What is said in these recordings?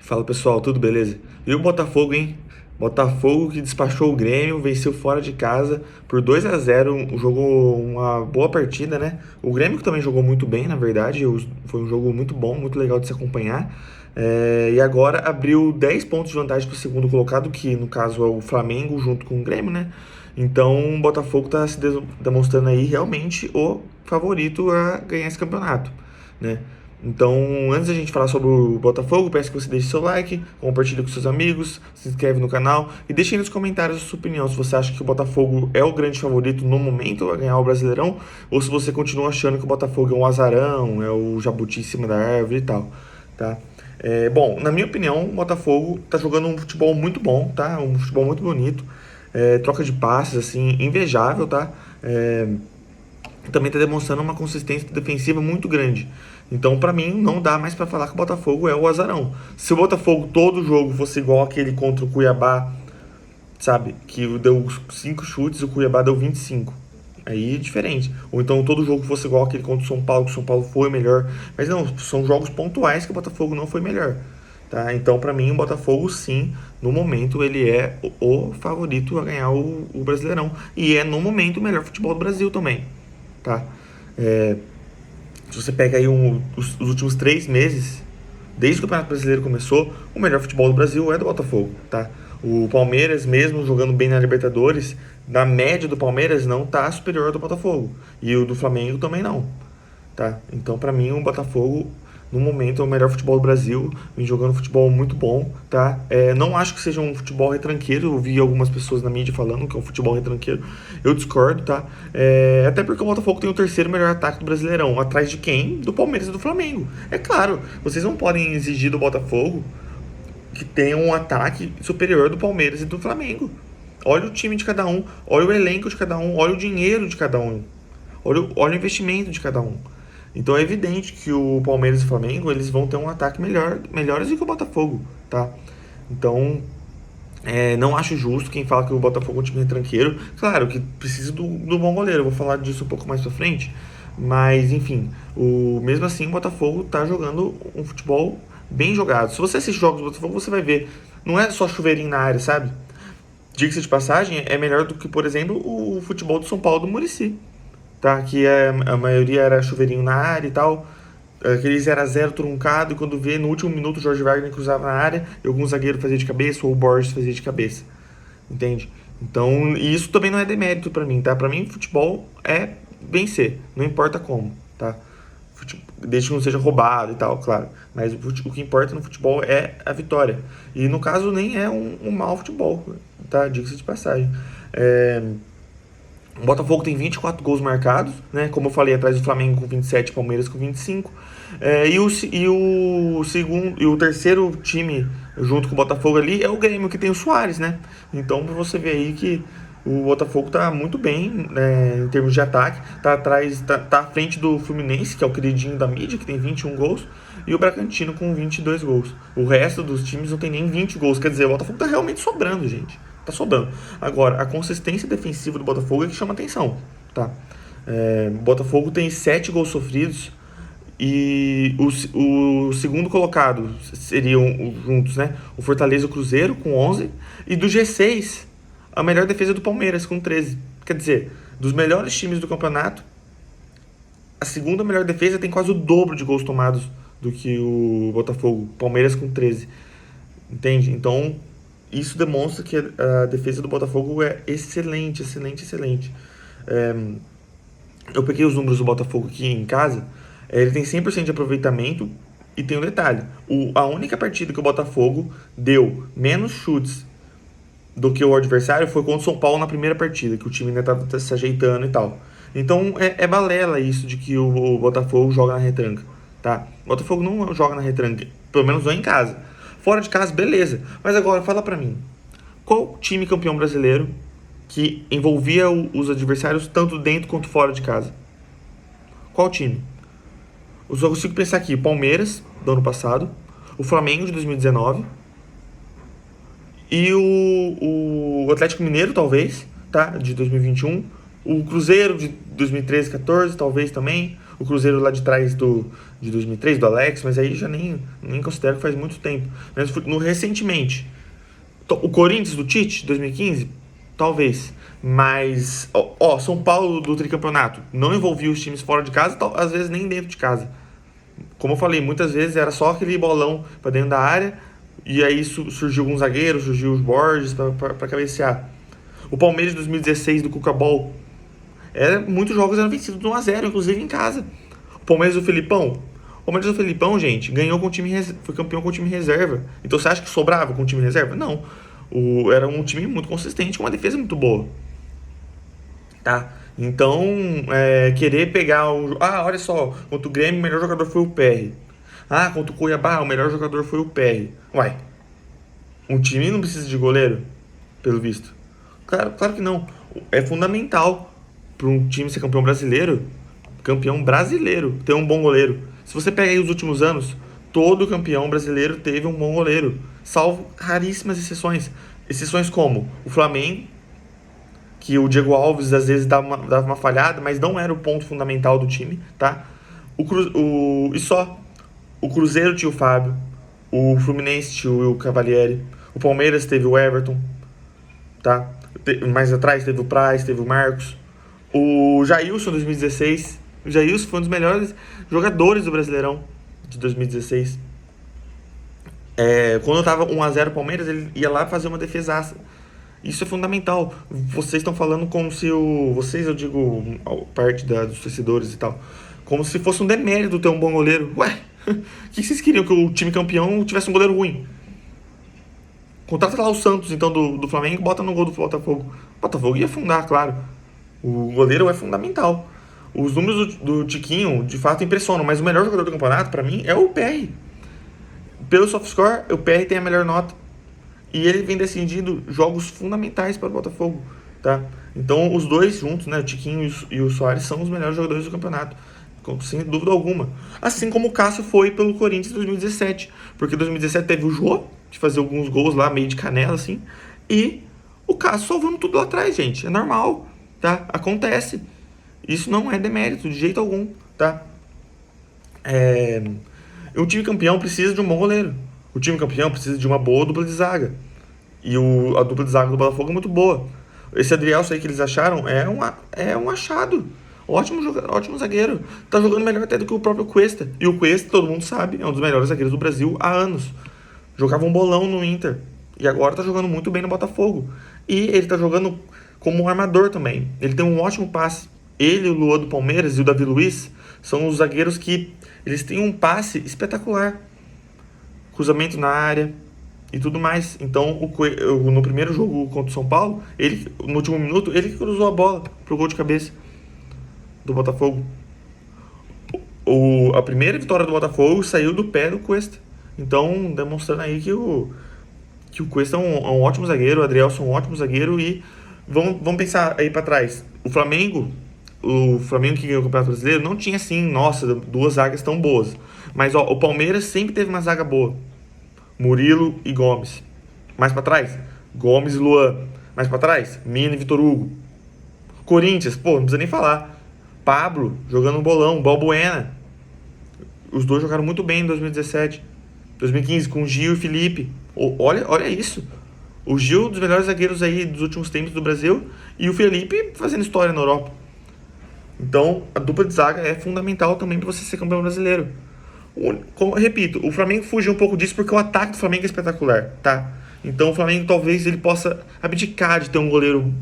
Fala pessoal, tudo beleza? E o Botafogo, hein? Botafogo que despachou o Grêmio, venceu fora de casa por 2-0, jogou uma boa partida, né? O Grêmio que também jogou muito bem, na verdade, foi um jogo muito bom, muito legal de se acompanhar. E agora abriu 10 pontos de vantagem para o segundo colocado, que no caso é o Flamengo junto com o Grêmio, né? Então o Botafogo está se demonstrando aí realmente o favorito a ganhar esse campeonato, né? Então, antes da gente falar sobre o Botafogo, peço que você deixe seu like, compartilhe com seus amigos, se inscreve no canal e deixe aí nos comentários a sua opinião, se você acha que o Botafogo é o grande favorito no momento a ganhar o Brasileirão, ou se você continua achando que o Botafogo é um azarão, é o jabuti em cima da árvore e tal, tá? Bom, na minha opinião, o Botafogo tá jogando um futebol muito bom, tá? Um futebol muito bonito, troca de passes, assim, invejável, tá? Também está demonstrando uma consistência defensiva muito grande. Então, para mim, não dá mais para falar que o Botafogo é o azarão. Se o Botafogo todo jogo fosse igual aquele contra o Cuiabá, sabe, que deu 5 chutes e o Cuiabá deu 25. Aí é diferente. Ou então todo jogo fosse igual aquele contra o São Paulo, que o São Paulo foi melhor. Mas não, são jogos pontuais que o Botafogo não foi melhor. Tá? Então, para mim, o Botafogo, sim, no momento, ele é o favorito a ganhar o Brasileirão. E é, no momento, o melhor futebol do Brasil também. Tá? Se você pega aí os últimos 3 meses, desde que o Campeonato Brasileiro começou, o melhor futebol do Brasil é do Botafogo, tá? O Palmeiras, mesmo jogando bem na Libertadores, na média do Palmeiras não tá superior ao do Botafogo. E o do Flamengo também não, tá? Então, pra mim, o Botafogo, no momento, é o melhor futebol do Brasil, vem jogando futebol muito bom, tá? Não acho que seja um futebol retranqueiro, eu vi algumas pessoas na mídia falando que é um futebol retranqueiro, eu discordo, tá? Até porque o Botafogo tem o terceiro melhor ataque do Brasileirão, atrás de quem? Do Palmeiras e do Flamengo. É claro, vocês não podem exigir do Botafogo que tenha um ataque superior do Palmeiras e do Flamengo. Olha o time de cada um, olha o elenco de cada um, olha o dinheiro de cada um. Olha o investimento de cada um. Então é evidente que o Palmeiras e o Flamengo eles vão ter um ataque melhores do que o Botafogo, tá? Então não acho justo quem fala que o Botafogo é um time retranqueiro. Claro que precisa do bom goleiro, eu vou falar disso um pouco mais pra frente. Mas enfim, mesmo assim o Botafogo tá jogando um futebol bem jogado. Se você assiste jogos do Botafogo, você vai ver. Não é só chuveirinho na área, sabe? Diga-se de passagem, é melhor do que, por exemplo, o futebol do São Paulo do Muricy, tá? Que a maioria era chuveirinho na área e tal. Aquele 0x0 truncado, e quando vê, no último minuto o Jorge Wagner cruzava na área e algum zagueiro fazia de cabeça ou o Borges fazia de cabeça. Entende? Então, isso também não é demérito pra mim, tá? Pra mim, futebol é vencer, não importa como, tá? Desde que não seja roubado e tal, claro. Mas o que importa no futebol é a vitória. E no caso, nem é um mau futebol, tá? Diga-se de passagem. O Botafogo tem 24 gols marcados, né? Como eu falei, atrás do Flamengo com 27, Palmeiras com 25. E o terceiro time junto com o Botafogo ali é o Grêmio, que tem o Soares, né? Então você vê aí que o Botafogo tá muito bem, né, em termos de ataque. Tá atrás, tá à frente do Fluminense, que é o queridinho da mídia, que tem 21 gols, e o Bragantino com 22 gols. O resto dos times não tem nem 20 gols. Quer dizer, o Botafogo tá realmente sobrando, gente. Tá sobrando. Agora, a consistência defensiva do Botafogo é que chama atenção, tá? O Botafogo tem 7 gols sofridos e o segundo colocado seriam juntos, né? O Fortaleza e o Cruzeiro com 11 e do G6 a melhor defesa do Palmeiras com 13. Quer dizer, dos melhores times do campeonato, a segunda melhor defesa tem quase o dobro de gols tomados do que o Botafogo. Palmeiras com 13. Entende? Então, isso demonstra que a defesa do Botafogo é excelente, excelente, excelente. Eu peguei os números do Botafogo aqui em casa. Ele tem 100% de aproveitamento e tem um detalhe. A única partida que o Botafogo deu menos chutes do que o adversário foi contra o São Paulo na primeira partida, que o time ainda estava se ajeitando e tal. Então é balela isso de que o Botafogo joga na retranca, tá? O Botafogo não joga na retranca, pelo menos não em casa. Fora de casa, beleza. Mas agora, fala pra mim. Qual time campeão brasileiro que envolvia os adversários tanto dentro quanto fora de casa? Qual time? Eu só consigo pensar aqui. Palmeiras, do ano passado. O Flamengo, de 2019. E o Atlético Mineiro, talvez, tá? De 2021. O Cruzeiro, de 2013, 14, talvez também. o Cruzeiro lá de trás de 2003, do Alex, mas aí já nem considero que faz muito tempo. Mas recentemente, o Corinthians do Tite, 2015, talvez. Mas, São Paulo do tricampeonato não envolvia os times fora de casa, às vezes nem dentro de casa. Como eu falei, muitas vezes era só aquele bolão pra dentro da área, e aí surgiu um zagueiro, surgiu os Borges pra cabecear. O Palmeiras de 2016 do Cucabol, muitos jogos eram vencidos de 1-0, inclusive em casa. O Palmeiras do Felipão. O Palmeiras do Felipão, gente, ganhou com o time foi campeão com o time reserva. Então você acha que sobrava com o time reserva? Não. Era um time muito consistente, com uma defesa muito boa. Tá? Então, querer pegar olha só, contra o Grêmio o melhor jogador foi o PR. Contra o Cuiabá o melhor jogador foi o PR. Uai, um time não precisa de goleiro, pelo visto. Claro que não. É fundamental para um time ser campeão brasileiro, ter um bom goleiro. Se você pega aí os últimos anos, todo campeão brasileiro teve um bom goleiro, salvo raríssimas exceções. Exceções como o Flamengo, que o Diego Alves às vezes dava uma falhada, mas não era o ponto fundamental do time, tá? E só. O Cruzeiro tinha o Fábio, o Fluminense tinha o Will Cavalieri, o Palmeiras teve o Everton, tá? Mais atrás teve o Praz, teve o Marcos, o Jailson 2016. O Jailson foi um dos melhores jogadores do Brasileirão de 2016. Quando tava 1-0 Palmeiras, ele ia lá fazer uma defesaça. Isso é fundamental. Vocês estão falando como se vocês, eu digo, parte dos torcedores e tal, como se fosse um demérito ter um bom goleiro. Ué, o que vocês queriam? Que o time campeão tivesse um goleiro ruim? Contrata lá o Santos, então, do Flamengo, bota no gol do Botafogo. O Botafogo ia afundar, claro. O goleiro é fundamental. Os números do Tiquinho, de fato, impressionam, mas o melhor jogador do campeonato, pra mim, é o PR. Pelo SoftScore, o PR tem a melhor nota. E ele vem decidindo jogos fundamentais para o Botafogo, tá? Então, os dois juntos, né, o Tiquinho e o Soares, são os melhores jogadores do campeonato, sem dúvida alguma. Assim como o Cássio foi pelo Corinthians em 2017, porque em 2017 teve o Jô, de fazer alguns gols lá, meio de canela, assim, e o Cássio salvando tudo lá atrás, gente. É normal, tá? Acontece. Isso não é demérito, de jeito algum, tá? O time campeão precisa de um bom goleiro. O time campeão precisa de uma boa dupla de zaga. E a dupla de zaga do Botafogo é muito boa. Esse Adrielson aí que eles acharam é um achado. Ótimo zagueiro. Tá jogando melhor até do que o próprio Cuesta. E o Cuesta, todo mundo sabe, é um dos melhores zagueiros do Brasil há anos. Jogava um bolão no Inter. E agora tá jogando muito bem no Botafogo. E ele tá jogando como um armador também. Ele tem um ótimo passe. Ele, o Luan do Palmeiras e o Davi Luiz são os zagueiros que eles têm um passe espetacular. Cruzamento na área e tudo mais. Então, no primeiro jogo contra o São Paulo, no último minuto, ele cruzou a bola pro gol de cabeça do Botafogo. A primeira vitória do Botafogo saiu do pé do Cuesta. Então, demonstrando aí que o Cuesta é um ótimo zagueiro, o Adrielson é um ótimo zagueiro. E vamos pensar aí para trás. O Flamengo que ganhou o Campeonato Brasileiro não tinha assim, nossa, duas zagas tão boas. Mas o Palmeiras sempre teve uma zaga boa. Murilo e Gomes. Mais pra trás, Gomes e Luan. Mais pra trás, Mina e Vitor Hugo. Corinthians, não precisa nem falar. Pablo jogando um bolão, Balbuena. Os dois jogaram muito bem em 2017. 2015 com Gil e Felipe. Olha isso. O Gil, dos melhores zagueiros aí dos últimos tempos do Brasil, e o Felipe fazendo história na Europa. Então, a dupla de zaga é fundamental também para você ser campeão brasileiro. Repito, o Flamengo fugiu um pouco disso porque o ataque do Flamengo é espetacular, tá? Então o Flamengo talvez ele possa abdicar de ter um goleiro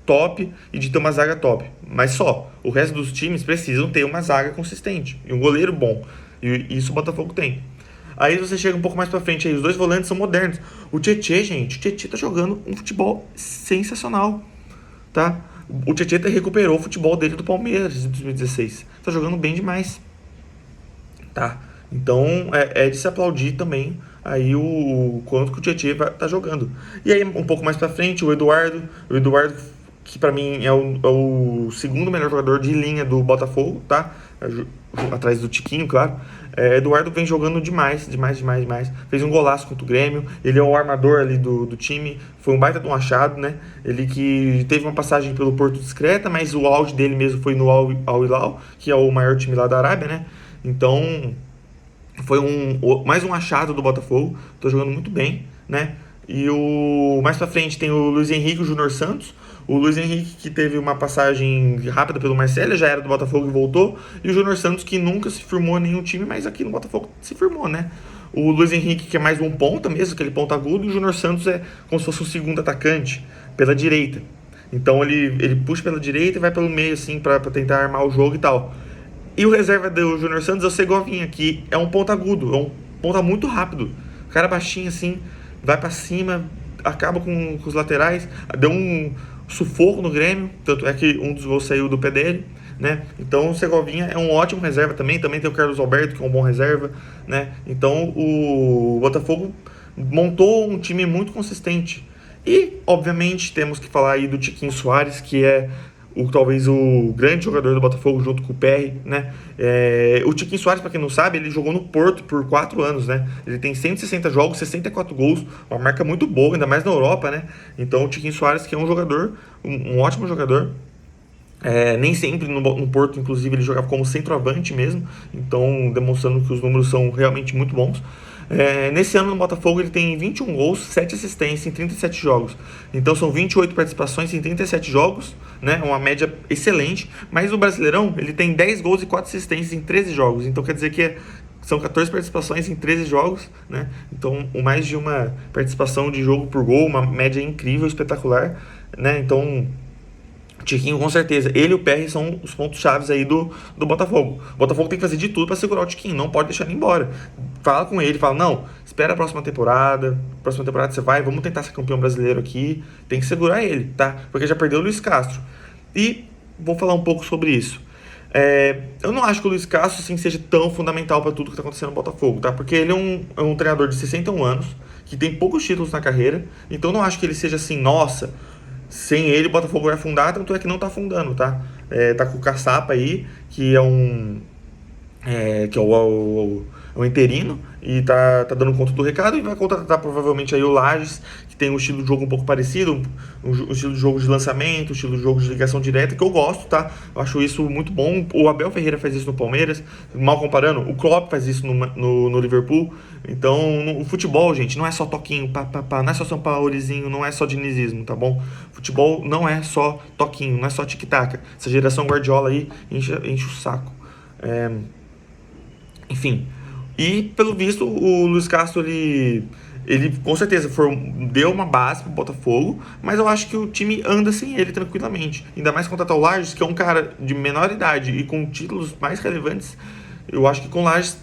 top e de ter uma zaga top. Mas só, o resto dos times precisam ter uma zaga consistente e um goleiro bom. E isso o Botafogo tem. Aí você chega um pouco mais pra frente, aí os dois volantes são modernos. O Tietê, gente, tá jogando um futebol sensacional, tá? O Tietê recuperou o futebol dele do Palmeiras em 2016. Tá jogando bem demais, tá? Então é de se aplaudir também aí o quanto que o Tietê tá jogando. E aí um pouco mais pra frente o Eduardo que pra mim é o segundo melhor jogador de linha do Botafogo, tá? atrás do Tiquinho, claro. Eduardo vem jogando demais, demais, demais, demais. Fez um golaço contra o Grêmio. Ele é o armador ali do time. Foi um baita de um achado, né? Ele que teve uma passagem pelo Porto discreta, mas o auge dele mesmo foi no Al Hilal, que é o maior time lá da Arábia, né? Então, foi mais um achado do Botafogo. Tô jogando muito bem, né? E mais pra frente tem o Luiz Henrique e o Júnior Santos. O Luiz Henrique, que teve uma passagem rápida pelo Marcelo, já era do Botafogo e voltou. E o Júnior Santos, que nunca se firmou em nenhum time, mas aqui no Botafogo se firmou, né? O Luiz Henrique, que é mais um ponta mesmo, aquele ponta agudo. E o Júnior Santos é como se fosse um segundo atacante, pela direita. Então ele puxa pela direita e vai pelo meio, assim, pra tentar armar o jogo e tal. E o reserva do Júnior Santos é o Segovinha, que é um ponta agudo, é um ponta muito rápido. O cara baixinho assim, vai pra cima, acaba com os laterais, deu um sufoco no Grêmio, tanto é que um dos gols saiu do pé dele, né? Então o Segovinha é um ótimo reserva também tem o Carlos Alberto, que é um bom reserva, né? Então o Botafogo montou um time muito consistente. E, obviamente, temos que falar aí do Tiquinho Soares, que é talvez o grande jogador do Botafogo junto com o PR, né? O Tiquinho Soares, para quem não sabe, ele jogou no Porto por 4 anos, né? Ele tem 160 jogos, 64 gols, uma marca muito boa, ainda mais na Europa, né? Então o Tiquinho Soares, que é um jogador, um ótimo jogador. Nem sempre no Porto, inclusive, ele jogava como centroavante mesmo, então demonstrando que os números são realmente muito bons. Nesse ano no Botafogo ele tem 21 gols, 7 assistências em 37 jogos. Então são 28 participações em 37 jogos, né? Uma média excelente. Mas o Brasileirão ele tem 10 gols e 4 assistências em 13 jogos. Então quer dizer que são 14 participações em 13 jogos, né? Então mais de uma participação de jogo por gol, uma média incrível, espetacular, né? Então Tiquinho, com certeza. Ele e o PR são os pontos chaves aí do Botafogo. O Botafogo tem que fazer de tudo para segurar o Tiquinho. Não pode deixar ele embora. Fala com ele, fala, não, espera a próxima temporada. Próxima temporada você vai, vamos tentar ser campeão brasileiro aqui. Tem que segurar ele, tá? Porque já perdeu o Luiz Castro. E vou falar um pouco sobre isso. Eu não acho que o Luiz Castro assim, seja tão fundamental para tudo que está acontecendo no Botafogo, tá? Porque ele é um treinador de 61 anos, que tem poucos títulos na carreira. Então eu não acho que ele seja assim, nossa, sem ele o Botafogo vai afundar, tanto é que não tá afundando, tá? Tá com o Caçapa aí, que é o interino, e tá dando conta do recado, e vai contratar provavelmente aí o Lages, que tem um estilo de jogo um pouco parecido, um estilo de jogo de lançamento, um estilo de jogo de ligação direta, que eu gosto, tá? Eu acho isso muito bom. O Abel Ferreira faz isso no Palmeiras, mal comparando, o Klopp faz isso no Liverpool. Então, o futebol, gente, não é só toquinho, não é só São Paulizinho, não é só dinizismo, tá bom? Futebol não é só toquinho, não é só tic-tac. Essa geração Guardiola aí enche o saco. Enfim. E, pelo visto, o Luiz Castro, ele com certeza deu uma base pro Botafogo, mas eu acho que o time anda sem ele tranquilamente. Ainda mais contratar o Lages, que é um cara de menor idade e com títulos mais relevantes. Eu acho que com o Lages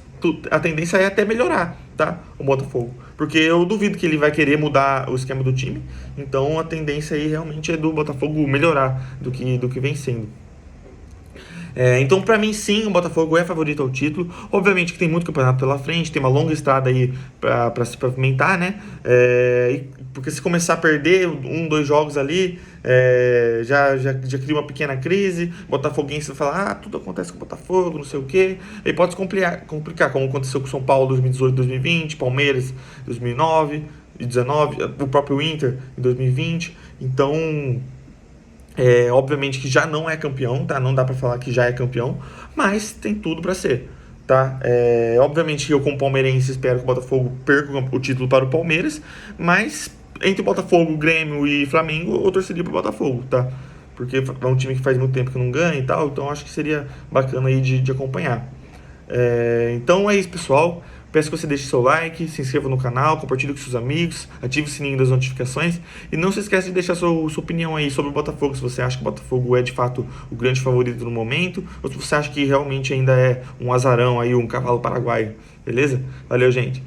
a tendência é até melhorar, tá? O Botafogo. Porque eu duvido que ele vai querer mudar o esquema do time. Então a tendência aí realmente é do Botafogo melhorar do que vem sendo. Então, pra mim, sim, o Botafogo é favorito ao título. Obviamente que tem muito campeonato pela frente, tem uma longa estrada aí pra se pavimentar, né? Porque se começar a perder 2 jogos ali, já cria uma pequena crise. Botafoguense vai falar, tudo acontece com o Botafogo, não sei o quê. Aí pode se complicar, como aconteceu com o São Paulo 2018, 2020, Palmeiras 2009 e 2019, o próprio Inter em 2020. Então, obviamente que já não é campeão, tá? Não dá pra falar que já é campeão, mas tem tudo pra ser, tá? Obviamente que eu, como palmeirense, espero que o Botafogo perca o título para o Palmeiras, mas entre Botafogo, Grêmio e Flamengo, eu torceria pro Botafogo, tá? Porque é um time que faz muito tempo que não ganha e tal, então acho que seria bacana aí de acompanhar. Então é isso, pessoal. Peço que você deixe seu like, se inscreva no canal, compartilhe com seus amigos, ative o sininho das notificações e não se esqueça de deixar sua opinião aí sobre o Botafogo, se você acha que o Botafogo é de fato o grande favorito no momento ou se você acha que realmente ainda é um azarão aí, um cavalo paraguaio, beleza? Valeu, gente!